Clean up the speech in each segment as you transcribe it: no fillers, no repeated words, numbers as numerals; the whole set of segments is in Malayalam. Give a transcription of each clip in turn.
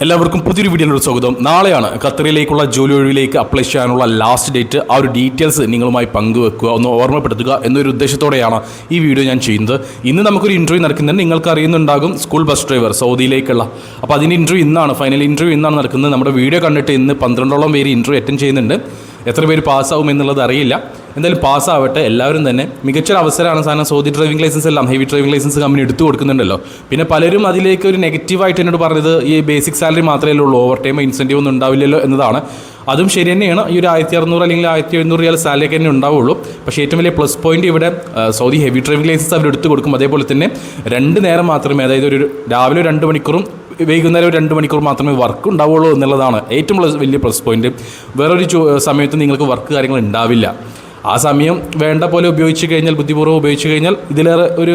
എല്ലാവർക്കും പുതിയൊരു വീഡിയോയിലൂടെ സ്വാഗതം. നാളെയാണ് ഖത്തറിലേക്കുള്ള ജോലി ഒഴിവിലേക്ക് അപ്ലൈ ചെയ്യാനുള്ള ലാസ്റ്റ് ഡേറ്റ്. ആ ഒരു ഡീറ്റെയിൽസ് നിങ്ങളുമായി പങ്കുവെക്കുക, ഒന്ന് ഓർമ്മപ്പെടുത്തുക എന്നൊരു ഉദ്ദേശത്തോടെയാണ് ഈ വീഡിയോ ഞാൻ ചെയ്യുന്നത്. ഇന്ന് നമുക്കൊരു ഇൻ്റർവ്യൂ നടക്കുന്നുണ്ട്. നിങ്ങൾക്ക് അറിയുന്നുണ്ടാകും, സ്കൂൾ ബസ് ഡ്രൈവർ സൗദിയിലേക്കുള്ള. അപ്പോൾ അതിൻ്റെ ഇൻ്റർവ്യൂ ഇന്നാണ്, ഫൈനൽ ഇൻ്റർവ്യൂ ഇന്നാണ് നടക്കുന്നത്. നമ്മുടെ വീഡിയോ കണ്ടിട്ട് ഇന്ന് 12ഓളം പേര് ഇൻ്റർവ്യൂ അറ്റൻഡ് ചെയ്യുന്നുണ്ട്. എത്ര പേര് പാസ്സാവും എന്നുള്ളത് അറിയില്ല. എന്തായാലും പാസ്സാവട്ടെ എല്ലാവരും തന്നെ. മികച്ചൊരു അവസരമാണ്. സാധനം സൗദി ഡ്രൈവിംഗ് ലൈസൻസ് എല്ലാം ഹെവി ഡ്രൈവിംഗ് ലൈസൻസ് കമ്പനി എടുത്തു കൊടുക്കുന്നുണ്ടല്ലോ. പിന്നെ പലരും അതിലേക്ക് ഒരു നെഗറ്റീവായിട്ട് എന്നോട് പറഞ്ഞത് ഈ ബേസിക് സാലറി മാത്രമേ ഉള്ളൂ, ഓവർ ടൈം ഇൻസെൻറ്റീവ് ഒന്നും ഉണ്ടാവില്ലല്ലോ എന്നതാണ്. അതും ശരി തന്നെയാണ്. ഈ ഒരു 1600 അല്ലെങ്കിൽ 1700 റിയാൽ സാലറിയൊക്കെ തന്നെ ഉണ്ടാവുള്ളൂ. പക്ഷേ ഏറ്റവും വലിയ പ്ലസ് പോയിന്റ് ഇവിടെ സൗദി ഹെവി ഡ്രൈവിംഗ് ലൈസൻസ് അവർ എടുത്തു കൊടുക്കും. അതേപോലെ തന്നെ 2 നേരം മാത്രമേ, അതായത് ഒരു രാവിലെ 2 മണിക്കൂറും വൈകുന്നേരം 2 മണിക്കൂർ മാത്രമേ വർക്ക് ഉണ്ടാവുള്ളൂ എന്നുള്ളതാണ് ഏറ്റവും വലിയ പ്ലസ് പോയിന്റ്. വേറൊരു സമയത്ത് നിങ്ങൾക്ക് വർക്ക് കാര്യങ്ങൾ ഉണ്ടാവില്ല. ആ സമയം വേണ്ട പോലെ ഉപയോഗിച്ച് കഴിഞ്ഞാൽ, ബുദ്ധിപൂർവ്വം ഉപയോഗിച്ച് കഴിഞ്ഞാൽ ഇതിലേറെ ഒരു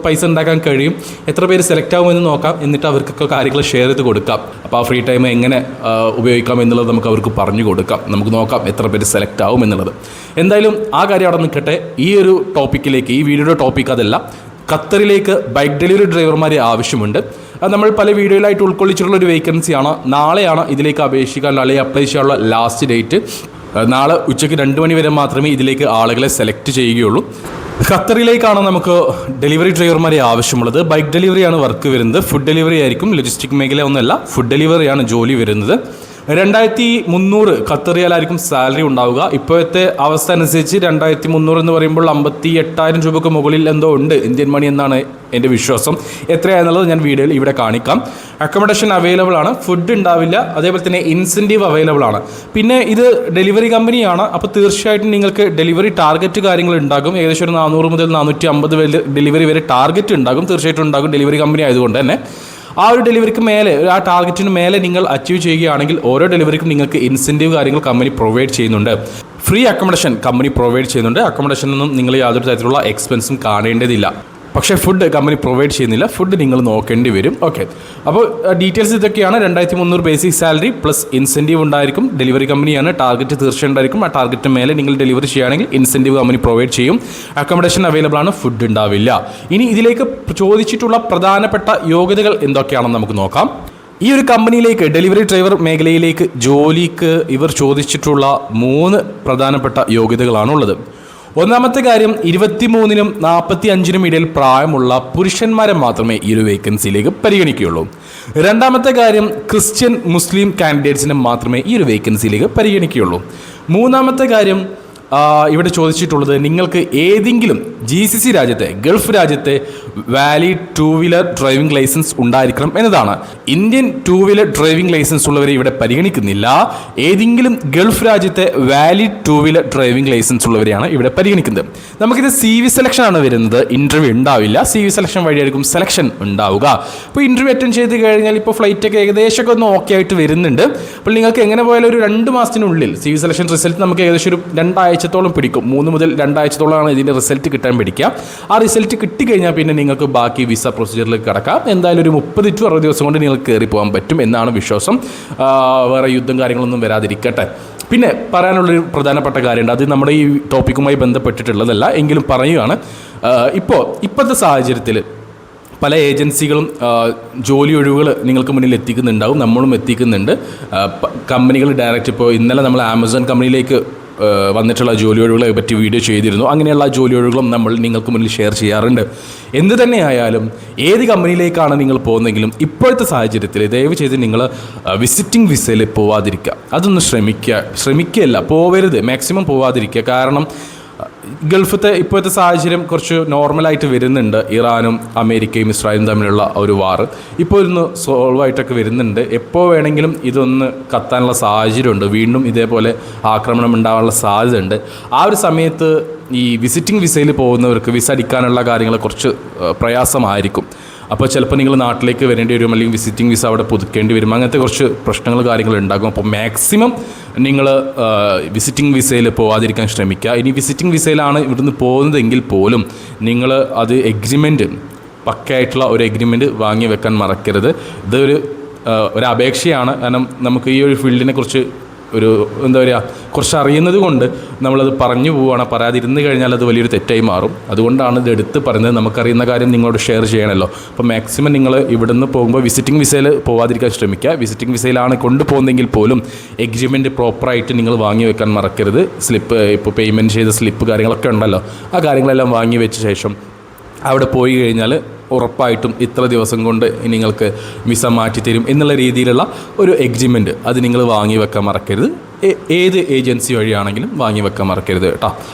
പൈസ ഉണ്ടാക്കാൻ കഴിയും. എത്ര പേര് സെലക്ട് ആകുമെന്ന് നോക്കാം, എന്നിട്ട് അവർക്കൊക്കെ കാര്യങ്ങൾ ഷെയർ ചെയ്ത് കൊടുക്കാം. അപ്പോൾ ആ ഫ്രീ ടൈം എങ്ങനെ ഉപയോഗിക്കാം എന്നുള്ളത് നമുക്ക് അവർക്ക് പറഞ്ഞു കൊടുക്കാം. നമുക്ക് നോക്കാം എത്ര പേര് സെലക്ട് ആവും എന്നുള്ളത്. എന്തായാലും ആ കാര്യം അവിടെ നിൽക്കട്ടെ. ഈ ഒരു ടോപ്പിക്കിലേക്ക്, ഈ വീഡിയോയുടെ ടോപ്പിക്ക് അതല്ല. ഖത്തറിലേക്ക് ബൈക്ക് ഡെലിവറി ഡ്രൈവർമാരെ ആവശ്യമുണ്ട്. അത് നമ്മൾ പല വീഡിയോയിലായിട്ട് ഉൾക്കൊള്ളിച്ചിട്ടുള്ള ഒരു വേക്കൻസിയാണ്. നാളെയാണ് ഇതിലേക്ക് അപേക്ഷിക്കാൻ അല്ലെങ്കിൽ അപ്ലൈ ചെയ്യാനുള്ള ലാസ്റ്റ് ഡേറ്റ്. നാളെ ഉച്ചയ്ക്ക് 2 മണി വരെ മാത്രമേ ഇതിലേക്ക് ആളുകളെ സെലക്ട് ചെയ്യുകയുള്ളൂ. ഖത്തറിലേക്കാണ് നമുക്ക് ഡെലിവറി ഡ്രൈവർമാരെ ആവശ്യമുള്ളത്. ബൈക്ക് ഡെലിവറിയാണ് വർക്ക് വരുന്നത്. ഫുഡ് ഡെലിവറി ആയിരിക്കും. ലോജിസ്റ്റിക് മേഖല ഒന്നുമല്ല, ഫുഡ് ഡെലിവറിയാണ് ജോലി വരുന്നത്. 2300 ഖത്തർ റിയാലായിരിക്കും സാലറി ഉണ്ടാവുക. ഇപ്പോഴത്തെ അവസ്ഥ അനുസരിച്ച് 2300 എന്ന് പറയുമ്പോൾ 58,000 രൂപയ്ക്ക് മുകളിൽ എന്തോ ഉണ്ട് ഇന്ത്യൻ മണി എന്നാണ് എൻ്റെ വിശ്വാസം. എത്രയാണെന്നുള്ളത് ഞാൻ വീഡിയോയിൽ ഇവിടെ കാണിക്കാം. അക്കോമഡേഷൻ അവൈലബിൾ ആണ്, ഫുഡ് ഉണ്ടാവില്ല, അതേപോലെ തന്നെ ഇൻസെൻറ്റീവ് അവൈലബിൾ ആണ്. പിന്നെ ഇത് ഡെലിവറി കമ്പനിയാണ്. അപ്പോൾ തീർച്ചയായിട്ടും നിങ്ങൾക്ക് ഡെലിവറി ടാർഗറ്റ് കാര്യങ്ങൾ ഉണ്ടാകും. ഏകദേശം ഒരു 400 മുതൽ 450 ഡെലിവറി വരെ ടാർഗറ്റ് ഉണ്ടാകും. തീർച്ചയായിട്ടും ഉണ്ടാകും, ഡെലിവറി കമ്പനി ആയതുകൊണ്ട് തന്നെ. ആ ഒരു ഡെലിവറിക്ക് മേലെ, ആ ടാർഗറ്റിന് മേലെ നിങ്ങൾ അച്ചീവ് ചെയ്യുകയാണെങ്കിൽ ഓരോ ഡെലിവറിക്കും നിങ്ങൾക്ക് ഇൻസെൻറ്റീവ് കാര്യങ്ങൾ കമ്പനി പ്രൊവൈഡ് ചെയ്യുന്നുണ്ട്. ഫ്രീ അക്കോമഡേഷൻ കമ്പനി പ്രൊവൈഡ് ചെയ്യുന്നുണ്ട്. അക്കോമഡേഷനൊന്നും നിങ്ങൾ യാതൊരു തരത്തിലുള്ള എക്സ്പെൻസും കാണേണ്ടതില്ല. പക്ഷേ ഫുഡ് കമ്പനി പ്രൊവൈഡ് ചെയ്യുന്നില്ല. ഫുഡ് നിങ്ങൾ നോക്കേണ്ടി വരും. ഓക്കെ, അപ്പോൾ ഡീറ്റെയിൽസ് ഇതൊക്കെയാണ്. 2300 ബേസിക് സാലറി പ്ലസ് ഇൻസെൻറ്റീവ് ഉണ്ടായിരിക്കും. ഡെലിവറി കമ്പനിയാണ്, ടാർഗറ്റ് തീർച്ചയായും ഉണ്ടായിരിക്കും. ആ ടാർഗറ്റിന് മേലെ നിങ്ങൾ ഡെലിവറി ചെയ്യുകയാണെങ്കിൽ ഇൻസെൻറ്റീവ് കമ്പനി പ്രൊവൈഡ് ചെയ്യും. അക്കോമഡേഷൻ അവൈലബിൾ ആണ്, ഫുഡ് ഉണ്ടാവില്ല. ഇനി ഇതിലേക്ക് ചോദിച്ചിട്ടുള്ള പ്രധാനപ്പെട്ട യോഗ്യതകൾ എന്തൊക്കെയാണെന്ന് നമുക്ക് നോക്കാം. ഈ ഒരു കമ്പനിയിലേക്ക്, ഡെലിവറി ഡ്രൈവർ മേഖലയിലേക്ക് ജോലിക്ക് ഇവർ ചോദിച്ചിട്ടുള്ള 3 പ്രധാനപ്പെട്ട യോഗ്യതകളാണുള്ളത്. ഒന്നാമത്തെ കാര്യം, 23നും 45നും ഇടയിൽ പ്രായമുള്ള പുരുഷന്മാരെ മാത്രമേ ഈ ഒരു വേക്കൻസിയിലേക്ക് പരിഗണിക്കുകയുള്ളൂ. രണ്ടാമത്തെ കാര്യം, ക്രിസ്ത്യൻ മുസ്ലിം കാൻഡിഡേറ്റ്സിനെ മാത്രമേ ഈ ഒരു വേക്കൻസിയിലേക്ക് പരിഗണിക്കുകയുള്ളൂ. മൂന്നാമത്തെ കാര്യം, ഇവിടെ ചോദിച്ചിട്ടുള്ളത് നിങ്ങൾക്ക് ഏതെങ്കിലും GCC രാജ്യത്തെ, ഗൾഫ് രാജ്യത്തെ വാലിഡ് 2 വീലർ ഡ്രൈവിംഗ് ലൈസൻസ് ഉണ്ടായിരിക്കണം എന്നതാണ്. ഇന്ത്യൻ 2 വീലർ ഡ്രൈവിംഗ് ലൈസൻസ് ഉള്ളവരെ ഇവിടെ പരിഗണിക്കുന്നില്ല. ഏതെങ്കിലും ഗൾഫ് രാജ്യത്തെ വാലിഡ് 2 വീലർ ഡ്രൈവിംഗ് ലൈസൻസ് ഉള്ളവരെയാണ് ഇവിടെ പരിഗണിക്കുന്നത്. നമുക്കിത് CV സെലക്ഷൻ ആണ് വരുന്നത്. ഇൻ്റർവ്യൂ ഉണ്ടാവില്ല. CV സെലക്ഷൻ വഴിയായിരിക്കും സെലക്ഷൻ ഉണ്ടാവുക. അപ്പോൾ ഇൻ്റർവ്യൂ അറ്റൻഡ് ചെയ്ത് കഴിഞ്ഞാൽ ഇപ്പോൾ ഫ്ലൈറ്റൊക്കെ ഏകദേശമൊക്കെ ഒന്ന് ഓക്കെ ആയിട്ട് വരുന്നുണ്ട്. അപ്പോൾ നിങ്ങൾക്ക് എങ്ങനെ പോയാലും ഒരു 2 മാസത്തിനുള്ളിൽ CV സെലക്ഷൻ റിസൾട്ട് നമുക്ക് ഏകദേശം ഒരു 2 ആഴ്ചത്തോളം പിടിക്കും. 3 മുതൽ 2 ആഴ്ചത്തോളമാണ് ഇതിൻ്റെ റിസൾട്ട് കിട്ടാൻ പിടിക്കുക. ആ റിസൾട്ട് കിട്ടിക്കഴിഞ്ഞാൽ പിന്നെ നിങ്ങൾക്ക് ബാക്കി വിസ പ്രൊസീജിയറിലേക്ക് കടക്കാം. എന്തായാലും ഒരു 30 to 60 ദിവസം കൊണ്ട് നിങ്ങൾക്ക് കയറി പോകാൻ പറ്റും എന്നാണ് വിശ്വാസം. വേറെ യുദ്ധം കാര്യങ്ങളൊന്നും വരാതിരിക്കട്ടെ. പിന്നെ പറയാനുള്ളൊരു പ്രധാനപ്പെട്ട കാര്യമുണ്ട്. അത് നമ്മുടെ ഈ ടോപ്പിക്കുമായി ബന്ധപ്പെട്ടിട്ടുള്ളതല്ല, എങ്കിലും പറയുകയാണ്. ഇപ്പോഴത്തെ സാഹചര്യത്തിൽ പല ഏജൻസികളും ജോലി ഒഴിവുകൾ നിങ്ങൾക്ക് മുന്നിൽ എത്തിക്കുന്നുണ്ടാവും. നമ്മളും എത്തിക്കുന്നുണ്ട്. കമ്പനികൾ ഡയറക്റ്റ്, ഇപ്പോൾ ഇന്നലെ നമ്മൾ ആമസോൺ കമ്പനിയിലേക്ക് വന്നിട്ടുള്ള ജോലി ഒഴിവുകളെ പറ്റി വീഡിയോ ചെയ്തിരുന്നു. അങ്ങനെയുള്ള ജോലി ഒഴിവുകളും നമ്മൾ നിങ്ങൾക്ക് മുന്നിൽ ഷെയർ ചെയ്യാറുണ്ട്. എന്ത് തന്നെയായാലും ഏത് കമ്പനിയിലേക്കാണ് നിങ്ങൾ പോകുന്നതെങ്കിലും ഇപ്പോഴത്തെ സാഹചര്യത്തിൽ ദയവ് ചെയ്ത് നിങ്ങൾ വിസിറ്റിംഗ് വിസയിൽ പോവാതിരിക്കുക. അതൊന്ന് ശ്രമിക്കുകയല്ല, പോവരുത്, മാക്സിമം പോവാതിരിക്കുക. കാരണം ഗൾഫത്തെ ഇപ്പോഴത്തെ സാഹചര്യം കുറച്ച് നോർമലായിട്ട് വരുന്നുണ്ട്. ഇറാനും അമേരിക്കയും ഇസ്രായേലും തമ്മിലുള്ള ഒരു വാർ ഇപ്പോൾ ഒന്ന് സോൾവ് ആയിട്ടൊക്കെ വരുന്നുണ്ട്. എപ്പോൾ വേണമെങ്കിലും ഇതൊന്ന് കത്താനുള്ള സാഹചര്യമുണ്ട്. വീണ്ടും ഇതേപോലെ ആക്രമണം ഉണ്ടാകാനുള്ള സാധ്യതയുണ്ട്. ആ ഒരു സമയത്ത് ഈ വിസിറ്റിംഗ് വിസയിൽ പോകുന്നവർക്ക് വിസ അടിക്കാനുള്ള കാര്യങ്ങൾ കുറച്ച് പ്രയാസമായിരിക്കും. അപ്പോൾ ചിലപ്പോൾ നിങ്ങൾ നാട്ടിലേക്ക് വരേണ്ടി വരും, അല്ലെങ്കിൽ വിസിറ്റിംഗ് വിസ അവിടെ പുതുക്കേണ്ടി വരും. അങ്ങനത്തെ കുറച്ച് പ്രശ്നങ്ങൾ കാര്യങ്ങൾ ഉണ്ടാകും. അപ്പോൾ മാക്സിമം നിങ്ങൾ വിസിറ്റിംഗ് വിസയിൽ പോകാതിരിക്കാൻ ശ്രമിക്കുക. ഇനി വിസിറ്റിംഗ് വിസയിലാണ് ഇവിടുന്ന് പോകുന്നതെങ്കിൽ പോലും നിങ്ങൾ അത് എഗ്രിമെൻറ്റ്, പക്കയായിട്ടുള്ള ഒരു എഗ്രിമെൻറ്റ് വാങ്ങി വെക്കാൻ മറക്കരുത്. ഇതൊരു അപേക്ഷയാണ്. കാരണം നമുക്ക് ഈ ഒരു ഫീൽഡിനെ കുറിച്ച് ഒരു എന്താ പറയുക കുറച്ച് അറിയുന്നത് കൊണ്ട് നമ്മളത് പറഞ്ഞു പോവുകയാണ്. പറയാതിരുന്ന് കഴിഞ്ഞാൽ അത് വലിയൊരു തെറ്റായി മാറും. അതുകൊണ്ടാണ് ഇത് എടുത്ത് പറയുന്നത്. നമുക്കറിയുന്ന കാര്യം നിങ്ങളോട് ഷെയർ ചെയ്യണമല്ലോ. അപ്പോൾ മാക്സിമം നിങ്ങൾ ഇവിടുന്ന് പോകുമ്പോൾ വിസിറ്റിംഗ് വിസയിൽ പോകാതിരിക്കാൻ ശ്രമിക്കുക. വിസിറ്റിംഗ് വിസയിലാണ് കൊണ്ടുപോകുന്നതെങ്കിൽ പോലും എഗ്രിമെൻറ്റ് പ്രോപ്പറായിട്ട് നിങ്ങൾ വാങ്ങി വെക്കാൻ മറക്കരുത്. സ്ലിപ്പ് ഇപ്പോൾ പേയ്മെൻറ്റ് ചെയ്ത സ്ലിപ്പ് കാര്യങ്ങളൊക്കെ ഉണ്ടല്ലോ, ആ കാര്യങ്ങളെല്ലാം വാങ്ങി വെച്ച ശേഷം അവിടെ പോയി കഴിഞ്ഞാൽ ഉറപ്പായിട്ടും ഇത്ര ദിവസം കൊണ്ട് നിങ്ങൾക്ക് വിസ മാറ്റിത്തരും എന്നുള്ള രീതിയിലുള്ള ഒരു എഗ്രിമെൻറ്റ് അത് നിങ്ങൾ വാങ്ങി വെക്കാൻ മറക്കരുത്. ഏത് ഏജൻസി വഴിയാണെങ്കിലും വാങ്ങി വെക്കാൻ മറക്കരുത് കേട്ടോ.